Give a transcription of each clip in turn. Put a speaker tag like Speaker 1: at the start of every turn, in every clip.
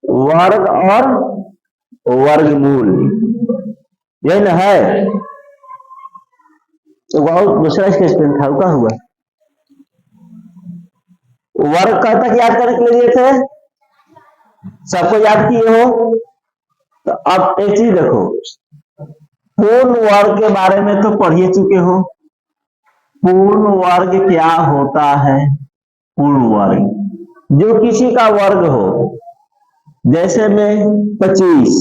Speaker 1: वर्ग और वर्गमूल, यही ना है। तो बहुत दूसरा स्टेटमेंट था, क्या हुआ? वर्ग कब तक याद करने के लिए थे? सबको याद किए हो? तो अब एक चीज देखो, पूर्ण वर्ग के बारे में तो पढ़ ही चुके हो। पूर्ण वर्ग क्या होता है? पूर्ण वर्ग जो किसी का वर्ग हो, जैसे में 25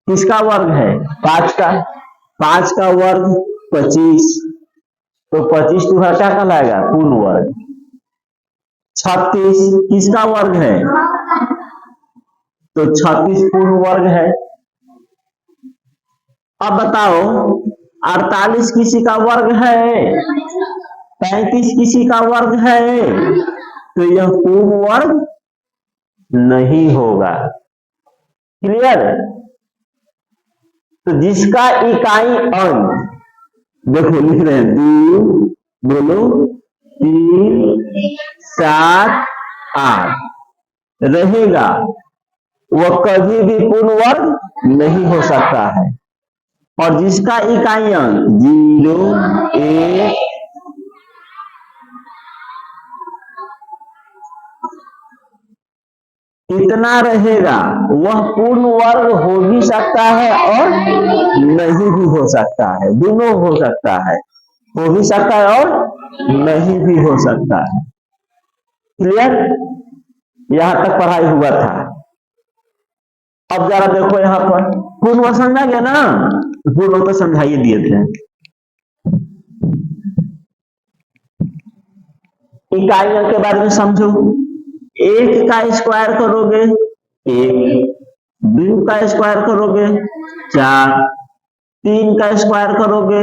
Speaker 1: किसका वर्ग है? 5 का। 5 का वर्ग 25, तो 25 तुम्हारा क्या कहलाएगा? पूर्ण वर्ग। 36 किसका वर्ग है? तो 36 पूर्ण वर्ग है। अब बताओ, 48 किसी का वर्ग है? 35 किसी का वर्ग है? तो यह पूर्ण वर्ग नहीं होगा। क्लियर? तो जिसका इकाई अंक, देखो लिख रहे हैं 2, बोलो 3, 7, 8 रहेगा, वह कभी भी पूर्ण वर्ग नहीं हो सकता है। और जिसका इकाई अंक 0, 1, इतना रहेगा, वह पूर्ण वर्ग हो भी सकता है और नहीं भी हो सकता है। दोनों हो सकता है, हो भी सकता है और नहीं भी हो सकता है। क्लियर? यहां तक पढ़ाई हुआ था। अब जरा देखो यहाँ पर पूर्ण वर्ग समझा गया ना? पूर्ण वर्ग तो समझाइए दिए थे। इकाइयों के बारे में समझो। 1 का स्क्वायर करोगे 1, 2 का स्क्वायर करोगे 4, 3 का स्क्वायर करोगे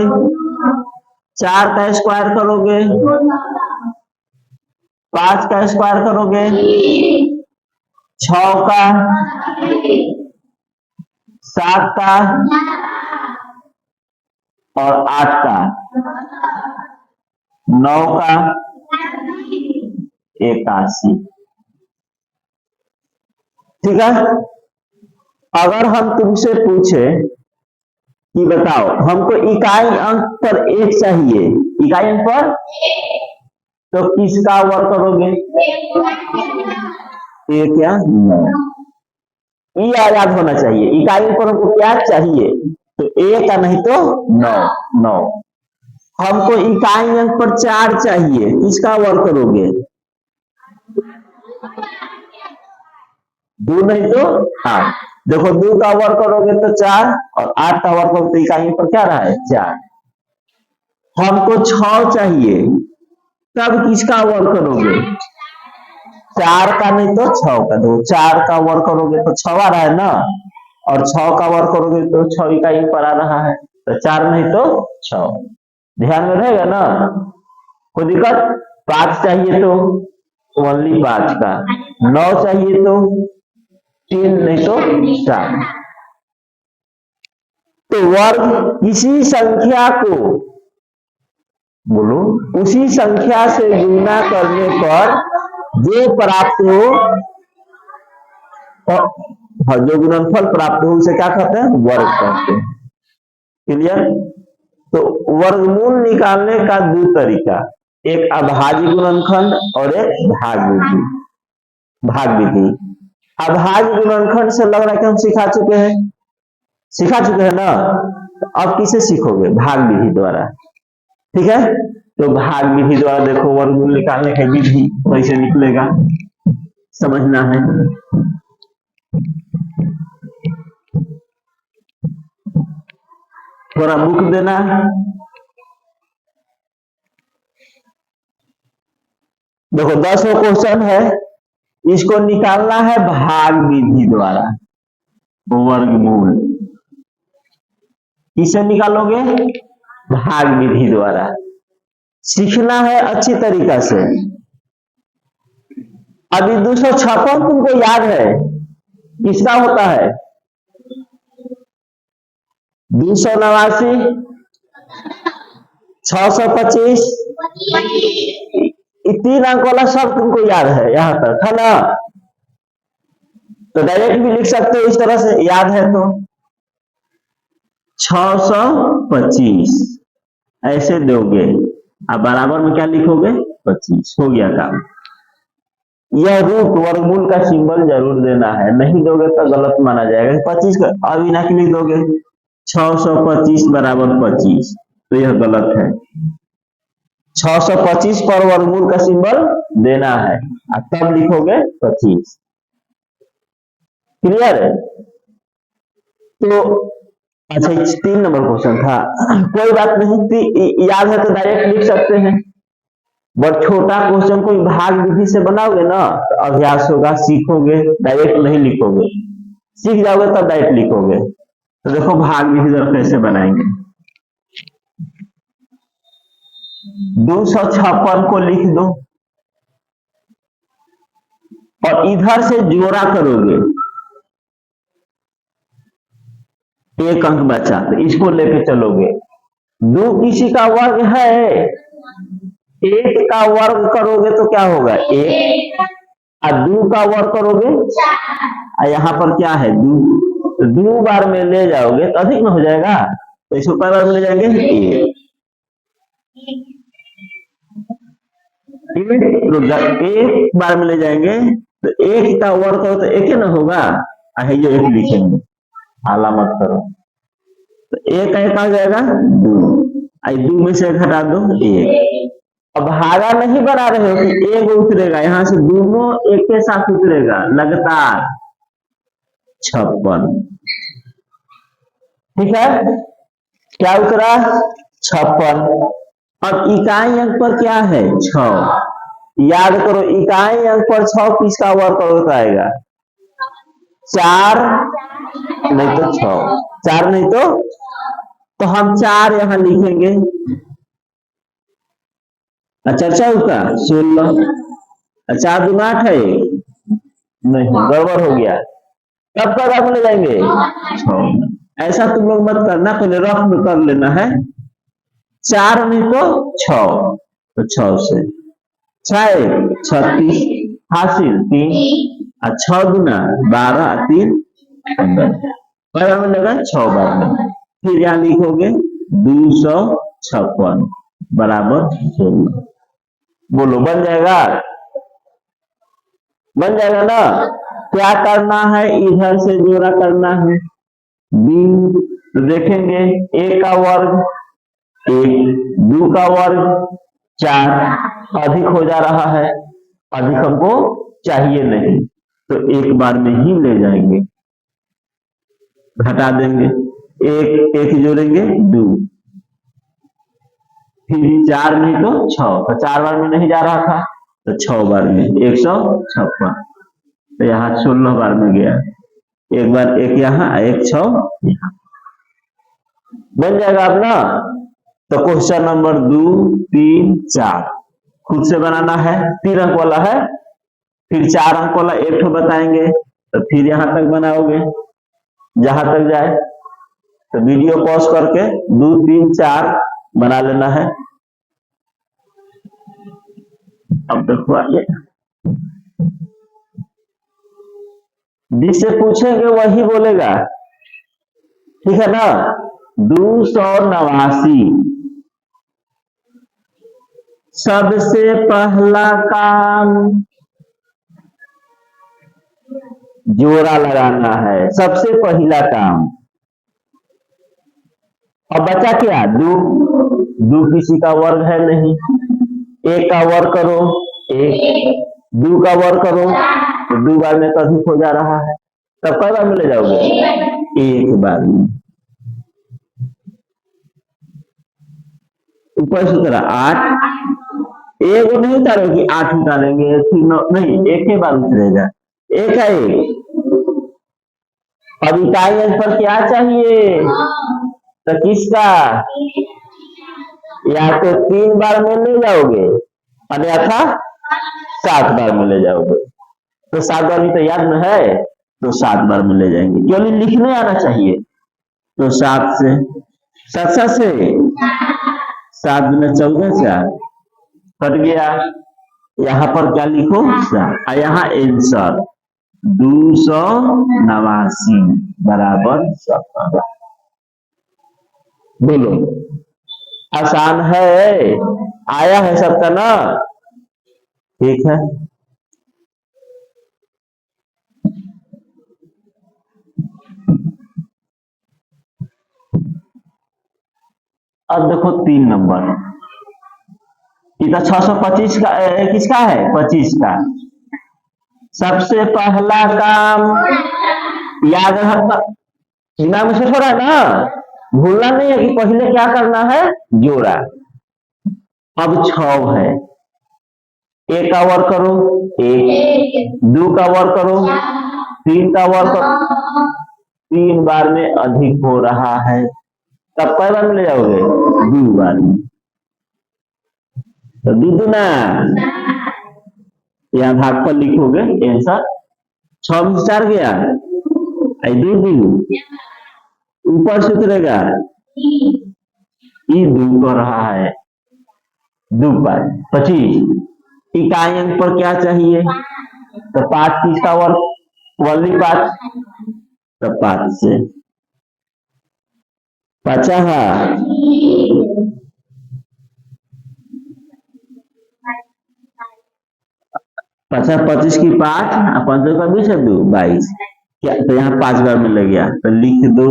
Speaker 1: 4, का स्क्वायर करोगे 5 का स्क्वायर करोगे 6 का, 7 का और 8 का, 9 का 81। ठीक है? अगर हम तुमसे पूछे कि बताओ हमको इकाई अंक पर 1 चाहिए, इकाई अंक पर, तो किसका वर्ग करोगे? 1 या 9। ये याद होना चाहिए, इकाई अंक पर हमको क्या चाहिए? तो 1 का नहीं तो 9। हमको इकाई अंक पर 4 चाहिए, किसका वर्ग करोगे? 2 नहीं तो 8। देखो 2 का वर्ग करोगे तो 4 और 8 का वर्ग करोगे तो इकाई पर क्या रहा है? 4। हमको 6 चाहिए, तब किसका वर्ग करोगे? 4 का नहीं तो 6 का। देखो 4 का वर्ग करोगे तो 6 आ रहा है ना, और 6 का वर्ग करोगे तो 6 इकाई पर आ रहा है, तो 4 नहीं तो 6। ध्यान में रहेगा ना? कोई दिक्कत? 5 चाहिए तो ओनली 5 का, 9 चाहिए तो 3 नहीं तो 4। तो वर्ग किसी संख्या को, बोलो, उसी संख्या से गुणा करने पर जो प्राप्त हो, जो गुणनफल प्राप्त हो उसे क्या कहते हैं? वर्ग कहते हैं। क्लियर? तो वर्गमूल निकालने का 2 तरीका, एक अभाज्य गुणनखंड और एक भाग विधि। अभाज्य गुणनखंड से लग रहा है कि हम सिखा चुके हैं ना? अब किसे सीखोगे? भाग विधि द्वारा। ठीक है? तो भाग विधि द्वारा देखो वर्गमूल निकालने की विधि कैसे निकलेगा, समझना है। थोड़ा बुक देना। देखो 10 क्वेश्चन है, इसको निकालना है भाग विधि द्वारा। वर्गमूल किसे निकालोगे? भाग विधि द्वारा। सीखना है अच्छी तरीका से। अभी 256 तुमको याद है, किसका होता है? 289, 625, 3 अंक वाला सब तुमको याद है, यहां तक है ना? तो डायरेक्ट भी लिख सकते हो इस तरह से, याद है तो 625 ऐसे दोगे, अब बराबर में क्या लिखोगे 25, हो गया काम। यह रूट वर्गमूल का सिंबल जरूर देना है, नहीं दोगे तो गलत माना जाएगा। 25 का अभी ना लिख दोगे 625 बराबर 25, तो यह गलत है। 625 पर वर्गमूल का सिंबल देना है, तब लिखोगे 25। क्लियर है? तो अच्छा 3 नंबर क्वेश्चन था, कोई बात नहीं, याद है तो डायरेक्ट लिख सकते हैं, बट छोटा क्वेश्चन कोई भाग विधि से बनाओगे ना तो अभ्यास होगा, सीखोगे, डायरेक्ट नहीं लिखोगे, सीख जाओगे तब डायरेक्ट लिखोगे। तो देखो भाग विधि कैसे बनाएंगे। 256 को लिख दो और इधर से जोड़ा करोगे, एक अंक बचा तो इसको लेके चलोगे। 2 किसी का वर्ग है, 1 का वर्ग करोगे तो क्या होगा 1, और 2 का वर्ग करोगे, और यहाँ पर क्या है 2, 2 बार में ले जाओगे तो अधिक में हो जाएगा, तो इसको कई बार में ले जाएंगे 1, 1 बार में ले जाएंगे तो 1 का वर्ग करो तो 1 ना होगा, ये 1 लिखेंगे, आला मत करो, तो 1 आ जाएगा 2, 2 में से घटा दो 1। अब भागा नहीं बना रहे हो कि 1 उतरेगा, यहाँ से दोनों एक के साथ उतरेगा लगातार 56। ठीक है, क्या उतरा 56। अब इकाई अंक पर क्या है 6, याद करो इकाई अंक पर 6 किसका वर्ग करो आएगा 4 नहीं तो 6, 4 नहीं तो हम 4 यहां लिखेंगे। अच्छा उसका 16, 4 दूना 8 है, नहीं गड़बड़ हो गया, कब तक आप ले जाएंगे 6। ऐसा तुम लोग मत करना, पहले रफ में कर लेना है, 4 नहीं तो 6, तो 6 से 6 36 हासिल 3, 6 दूना 12, 3 15, बार में लगा 6 बार में, फिर यहाँ लिखोगे 256 बराबर 16। बोलो बन जाएगा, बन जाएगा ना? क्या करना है, इधर से जोड़ा करना है, तो देखेंगे 1 का वर्ग 1, 2 का वर्ग 4, अधिक हो जा रहा है, अधिक हमको चाहिए नहीं, तो 1 बार में ही ले जाएंगे, घटा देंगे, 1 जोड़ेंगे 2, फिर 4 नहीं तो 6, तो 4 बार में नहीं जा रहा था तो 6 बार में 156, तो यहाँ 16 बार में गया, 1 बार 1 यहाँ 1 6 यहाँ, बन जाएगा अब ना? तो क्वेश्चन नंबर 2 3 4 खुद से बनाना है, 3 अंक वाला है, फिर 4 अंक वाला एक ठो बताएंगे, तो फिर यहाँ तक बनाओगे जहां तक जाए, तो वीडियो पॉज करके 2 3 4 बना लेना है। अब देखो आगे, जिससे पूछेंगे वही बोलेगा, ठीक है ना? 289 सबसे पहला काम जोड़ा लगाना है, सबसे पहला काम। अब बचा क्या 2, 2 किसी का वर्ग है नहीं, 1 का वर्ग करो 1, 2 का वर्ग करो तो 2 बार में अधिक हो जा रहा है, तब कई बार में ले जाओगे 1 बार में। ऊपर से तरह 8, 1 नहीं उतारोगे 8 उतारेंगे, नहीं 1 के बार उतरेगा, 1 है 1। अब इकाई अंक पर क्या चाहिए, तो किसका, या तो 3 बार में ले जाओगे अन्यथा 7 बार में ले जाओगे, तो 7 बार में तो याद न है, तो 7 बार में ले जाएंगे, केवल लिखने आना चाहिए। तो 7 से 7 से 7 में 14 4 कट गया, यहाँ पर क्या लिखो 7, यहाँ आंसर 289 बराबर 17। बोलो, आसान है, आया है सबका ना? ठीक है। अब देखो 3 नंबर, इधर 625 का किसका है? 25 का। सबसे पहला काम याद रखना, दिमाग में सेट हो रहा है ना? भूलना नहीं है कि पहले क्या करना है, जोड़ा। अब 6 है, एक का वर्क करो, एक, 2 का वर्क करो, 3 का वर्क करो, 3 बार में अधिक हो रहा है, तब कै बार में ले जाओगे? 2 बार में। तो 2 दूना, यहाँ भाग पर लिखोगे आंसर, 6 में 4 गया, 2 ऊपर से उतरेगा, ई 2 कर रहा है, 2 पर 25। इकाई अंक पर क्या चाहिए? तो 5 किसका वर्क? वनली 5, तो 5 से 50, 50 25 की 5 और 5 का 20 है 2 22। क्या तो यहाँ 5 बार में लग गया, तो लिख दो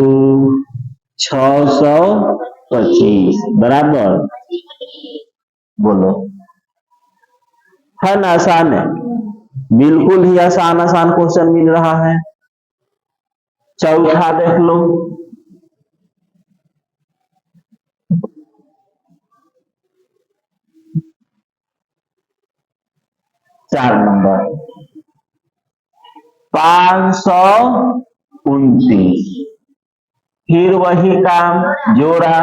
Speaker 1: 625 बराबर। बोलो, है ना? आसान है, बिल्कुल ही आसान आसान क्वेश्चन मिल रहा है। चौथा देख लो, चार नंबर, 529। फिर वही काम, जोड़ा,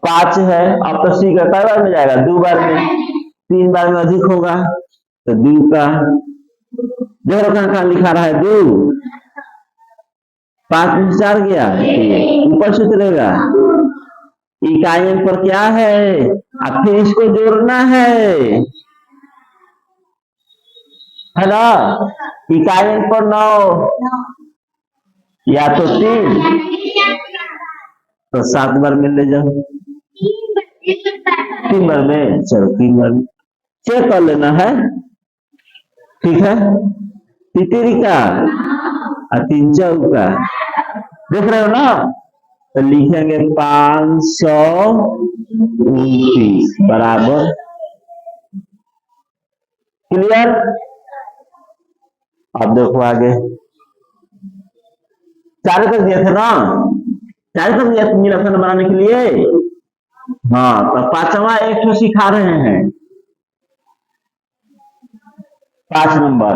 Speaker 1: 5 है, अब तो सी का कै बार में जाएगा? 2 बार में, 3 बार में अधिक होगा, तो 2 का, देखो कहाँ लिखा रहा है 2, 5 में 4 गया, ऊपर से उतरेगा, इकाई पर क्या है, अब फिर इसको जोड़ना है ना? इकाई पर 9 या तो 3, तो 7 बार में ले जाओ, 3 बार में, चलो 3 बार में चेक कर लेना है, ठीक है? तितरी का और 3 चौका, देख रहे हो ना? तो लिखेंगे 529 बराबर। क्लियर? अब देखो आगे, 4 कर दिए थे ना, 4 कर दिया मिलासन बनाने के लिए। हाँ, तो 5वां एक तो सिखा रहे हैं, 5 नंबर,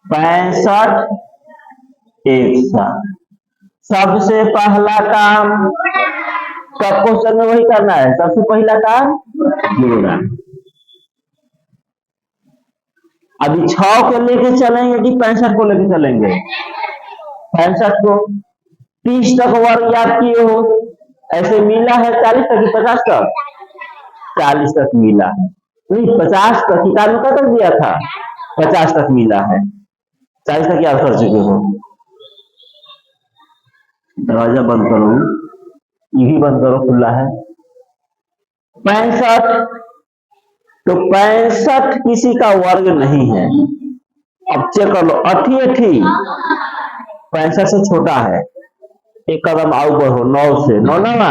Speaker 1: 65 61। सबसे पहला काम, सब क्वेश्चन में वही करना है, सबसे पहला काम जोड़ा। अभी 6 को लेके चलेंगे कि 65 को लेके चलेंगे? 65 को। 30 तक वर्ग याद किए हो, ऐसे मिला है 40 तक कि 50 तक? 40 तक मिला है, नहीं 50 तक, किताब में कब दिया था? 50 तक मिला है, 40 तक याद कर चुके हो। दरवाजा बंद करो, ये भी बंद करो, खुला है। 65, तो 65 किसी का वर्ग नहीं है। अब चेक कर लो, 88 65 से छोटा है, एक कदम आउ बढ़ो, 9 से 9 ना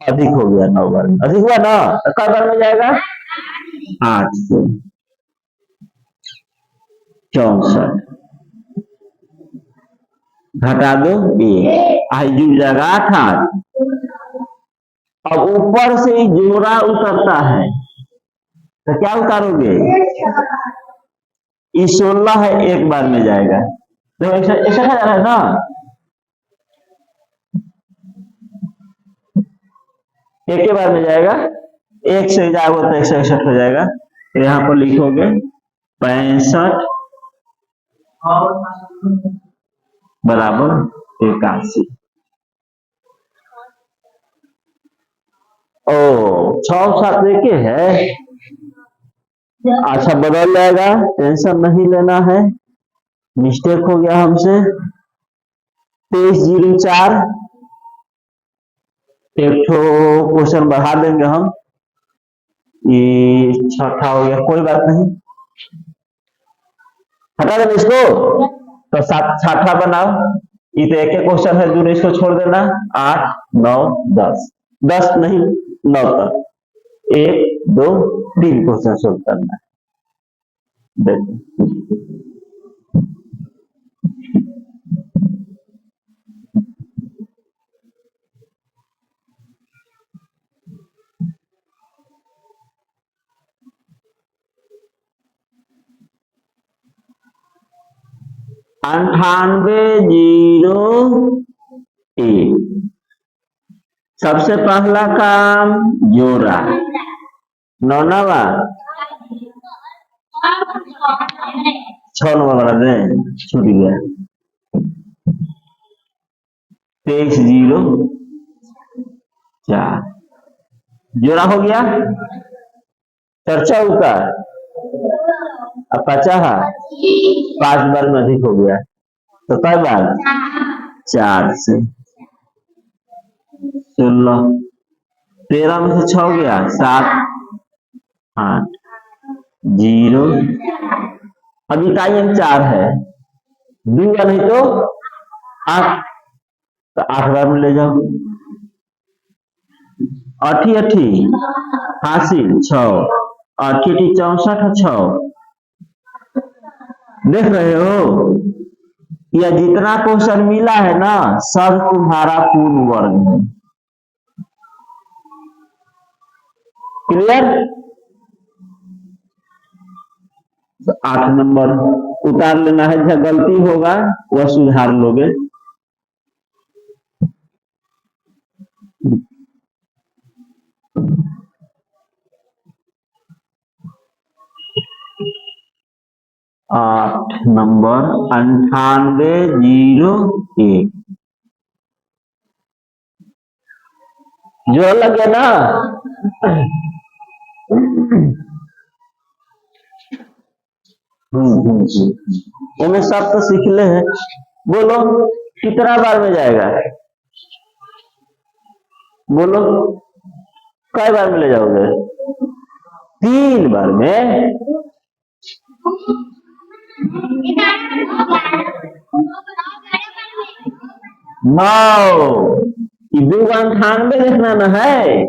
Speaker 1: अधिक हो गया, 9 बार में अधिक हुआ ना, तो कई बार में जाएगा? 8 से 64 घटा दो, आई जुड़ जाएगा 8। अब ऊपर से ही जोड़ा उतरता है, तो क्या उतारोगे? ये 16 है, एक बार में जाएगा, तो ऐसा है ना? एक के बार में जाएगा, 1 से जाओगे तो 161 हो जाएगा, तो यहाँ पर लिखोगे 65 बराबर 81। ओ 6 7 एक है, अच्छा बदल जाएगा, टेंशन नहीं लेना है। मिस्टेक हो गया हमसे। 2304 एक ठो क्वेश्चन बढ़ा देंगे हम, ये छठा हो गया, कोई बात नहीं, हटा देना इसको। तो सात छठा बनाओ, ये तो एक क्वेश्चन है, दूसरे इसको छोड़ देना। 8 9 10, 10 नहीं 9 तक 1 2 3 क्वेश्चन सोल्व करना है। देखो अंठानवे जीरो एक, सबसे पहला काम जोड़ा, नौनावा 6 नंबर वाला दे छूट गया। 2304 जोड़ा हो गया, चर्चा का अब 50 5 बार में अधिक हो गया, तो कई बार 4 से 16, 13 में से 6 हो गया, 7 8 0, अब इकाई अंक 4 है, दूंगा नहीं तो 8, तो 8 बार में ले जाओ। 8 हासिल 6, 8 64 6, देख रहे हो, यह जितना क्वेश्चन मिला है ना सब तुम्हारा पूर्ण वर्ग है। क्लियर? 8 नंबर उतार लेना है, जहाँ गलती होगा वह सुधार लोगे। आठ नंबर 9801 जो लग गया ना। हमें सब तो सीख ले हैं। बोलो कितना बार में जाएगा, बोलो कई बार में ले जाओगे? 3 बार में। 9 2 98 देखना न है,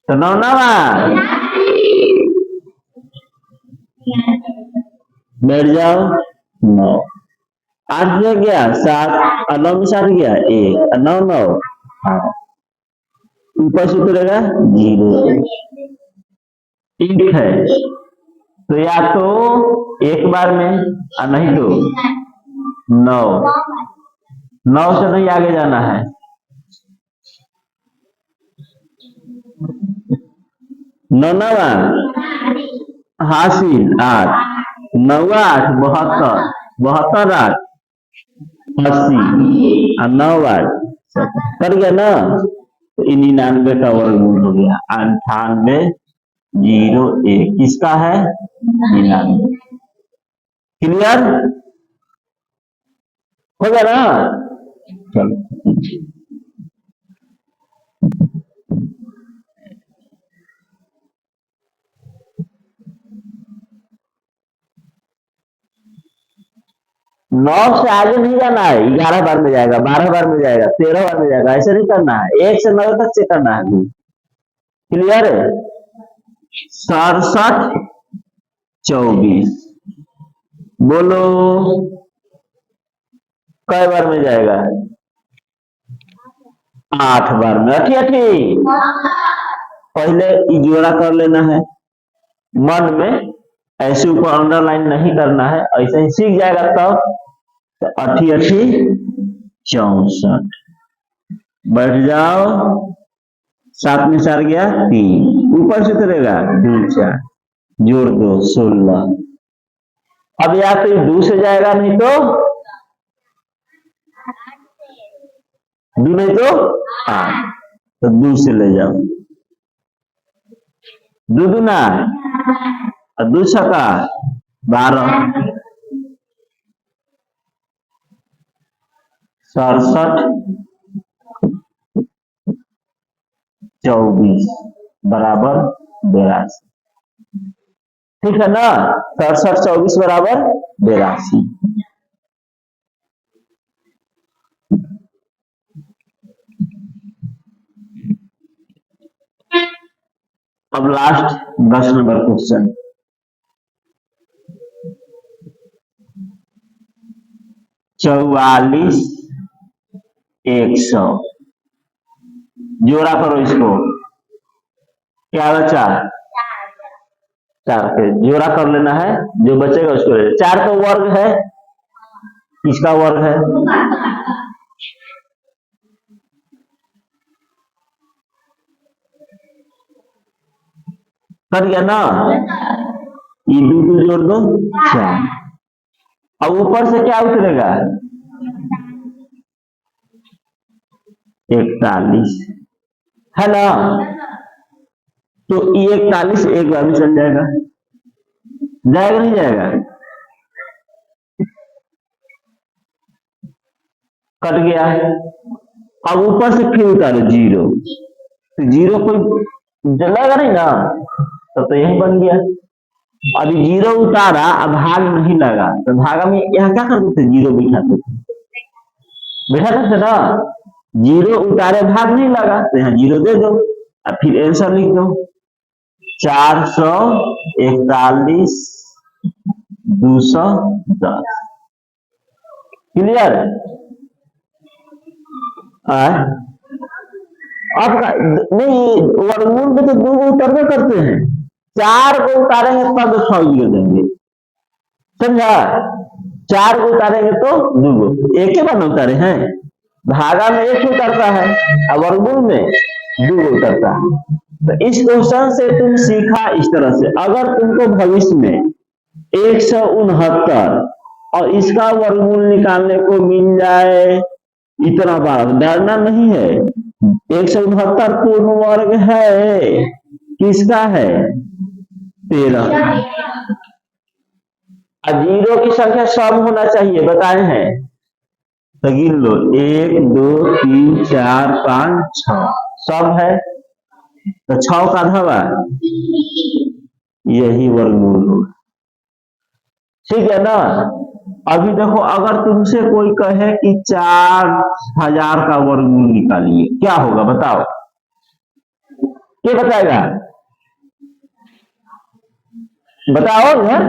Speaker 1: तो 9 नवा बैठ जाओ। 9 8 में गया 7, 9 में 7 गया 1, 9 9 ऊपर से उतरेगा 0, ठीक है। तो या तो एक बार में और नहीं तो 9 से नहीं आगे जाना है। नौवा हासिल 8, 9 8 72, 72 8 80 और 9 8 कर गया ना, तो 99 का वर्गमूल हो गया। 9801 किसका है? 99। क्लियर हो गया ना? चलो 9 से आगे नहीं जाना है, 11 बार में जाएगा, 12 बार में जाएगा, 13 बार में जाएगा, ऐसे नहीं करना है, 1 से 9 तक से करना है। क्लियर है? 67 24 बोलो कई बार में जाएगा? 8 बार में। अठी पहले जोड़ा कर लेना है मन में, ऐसे ऊपर अंडरलाइन नहीं करना है, ऐसे ही सीख जाएगा तब। तो 88 64 बैठ जाओ, 7 में 4 गया 3, ऊपर से उतरेगा 2 4 जोड़ दो 16। अब या तो 2 से जाएगा नहीं तो 2 नहीं तो 8, तो 2 से ले जाओ, 2 दूना और 2 छक्का 12, 67, 24 बराबर 82। ठीक है ना, 67 24 बराबर 82। अब लास्ट 10 नंबर क्वेश्चन, 44 100, जोड़ा करो इसको, क्या बचा 4 के जोड़ा कर लेना है, जो बचेगा उसको 4 का वर्ग है, किसका वर्ग है, कर गया ना, ये 2 जोड़ दो 4। अब ऊपर से क्या उतरेगा 41 है ना, तो ये 41 एक बार में चल जाएगा, जाएगा नहीं जाएगा, कट गया। अब ऊपर से फिर उतारो 0, तो 0 कोई जलेगा नहीं ना, तो यही बन गया। अभी 0 उतारा, अब भाग नहीं लगा, तो भागा में यहाँ क्या करते थे, 0 बिठाते थे ना, 0 उतारे भाग नहीं लगा, तो यहाँ 0 दे दो, अब फिर आंसर लिख दो, 441 210। क्लियर? अब नहीं, वर्गमूल में तो 2 उतरवे करते हैं, 4 को उतारेंगे तब 6 0 देंगे, समझा, 4 को उतारेंगे तो 2, एक ही बार उतारे हैं, भागा में 1 उतरता है और वर्गमूल में 2 उतरता है। तो इस क्वेश्चन से तुम सीखा इस तरह से, अगर तुमको भविष्य में 169 और इसका वर्गमूल निकालने को मिल जाए इतना बार, डरना नहीं है। 169 पूर्ण वर्ग है, किसका है 13, और 0 की संख्या सम होना चाहिए, बताए हैं, तो गिन लो 1 2 3 4 5 6 सब है, तो 6 का धवा यही वर्गमूल होगा। ठीक है ना। अभी देखो, अगर तुमसे कोई कहे कि 4000 का वर्गमूल निकालिए, क्या होगा बताओ, क्या बताएगा, बताओ यार,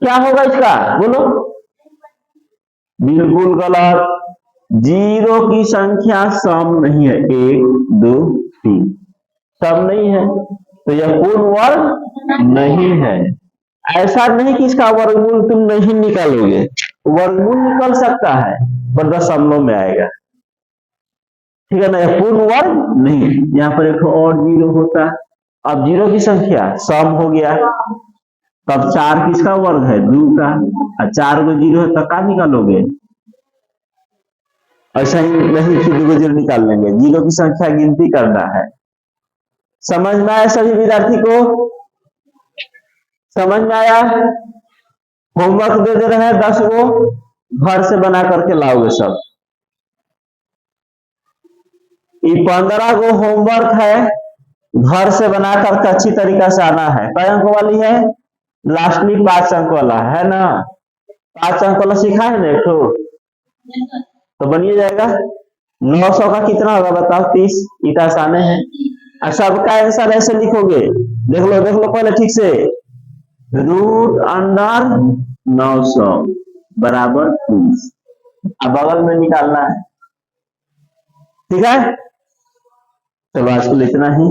Speaker 1: क्या होगा इसका, बोलो। बिल्कुल गलत, 0 की संख्या सम नहीं है, 1 2 3 सम नहीं है, तो यह पूर्ण वर्ग नहीं है। ऐसा नहीं कि इसका वर्गमूल तुम नहीं निकालोगे, वर्गमूल निकल सकता है पर दशमलव में आएगा, ठीक है ना, यह पूर्ण वर्ग नहीं। यहाँ पर एक और 0 होता, अब 0 की संख्या सम हो गया, तब 4 किसका वर्ग है 2 का, और 4 को 0 है तो क्या निकालोगे, ऐसा ही नहीं कि 2 को 0 निकाल लेंगे, 0 की संख्या गिनती करना है। समझ में आया सभी विद्यार्थी को, समझ में आया? होमवर्क दे रहे हैं 10 को, घर से बना करके लाओगे सब। ये 15 को होमवर्क है, घर से बना करके अच्छी तरीका से आना है। कई अंक वाली है, लास्टली 5 अंक वाला है ना, 5 अंक वाला सीखा है ना, एक तो बनिए जाएगा। 900 का कितना होगा बताओ, 30, इतना आसाने है। और सबका आंसर ऐसे लिखोगे, देख लो पहले ठीक से, √900 बराबर 30, अब बगल में निकालना है, ठीक है। चलो आज के लिए इतना ही।